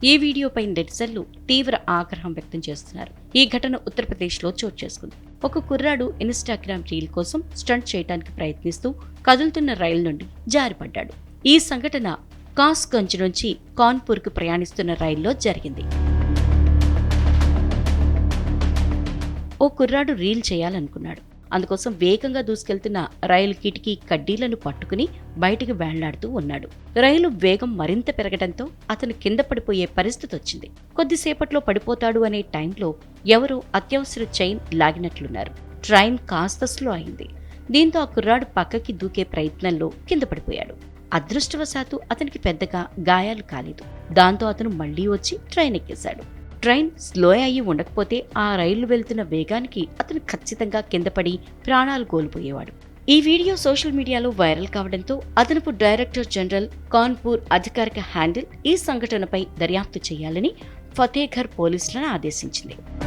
ఈ వీడియోపై నెటిజన్లు తీవ్ర ఆగ్రహం వ్యక్తం చేస్తున్నారు. ఈ ఘటన ఉత్తరప్రదేశ్లో చోటు చేసుకుంది. ఒక కుర్రాడు ఇన్‌స్టాగ్రామ్ రీల్ కోసం స్టంట్ చేయడానికి ప్రయత్నిస్తూ కదులుతున్న రైలు నుండి జారిపడ్డాడు. ఈ సంఘటన కాస్గంజ్ నుంచి కాన్పూర్కు ప్రయాణిస్తున్న రైల్లో జరిగింది. ఓ కుర్రాడు రీల్ చేయాలనుకున్నాడు. అందుకోసం వేగంగా దూసుకెళ్తున్న రైలు కిటికీ కడ్డీలను పట్టుకుని బయటికి వేళ్లాడుతూ ఉన్నాడు. రైలు వేగం మరింత పెరగడంతో అతను కింద పడిపోయే పరిస్థితి వచ్చింది. కొద్దిసేపట్లో పడిపోతాడు అనే టైంలో ఎవరో అత్యవసర చైన్ లాగినట్లున్నారు. ట్రైన్ కాస్త స్లో అయింది. దీంతో ఆ కుర్రాడు పక్కకి దూకే ప్రయత్నంలో కింద పడిపోయాడు. అదృష్టవశాత్తు అతనికి పెద్దగా గాయాలు కాలేదు. దాంతో అతను మళ్లీ వచ్చి ట్రైన్ ఎక్కేశాడు. ట్రైన్ స్లో అయ్యి ఉండకపోతే ఆ రైలు వెళ్తున్న వేగానికి అతను ఖచ్చితంగా కిందపడి ప్రాణాలు కోల్పోయేవాడు. ఈ వీడియో సోషల్ మీడియాలో వైరల్ కావడంతో అదనపు డైరెక్టర్ జనరల్ కాన్పూర్ అధికారిక హ్యాండిల్ ఈ సంఘటనపై దర్యాప్తు చేయాలని ఫతేఘర్ పోలీసులను ఆదేశించింది.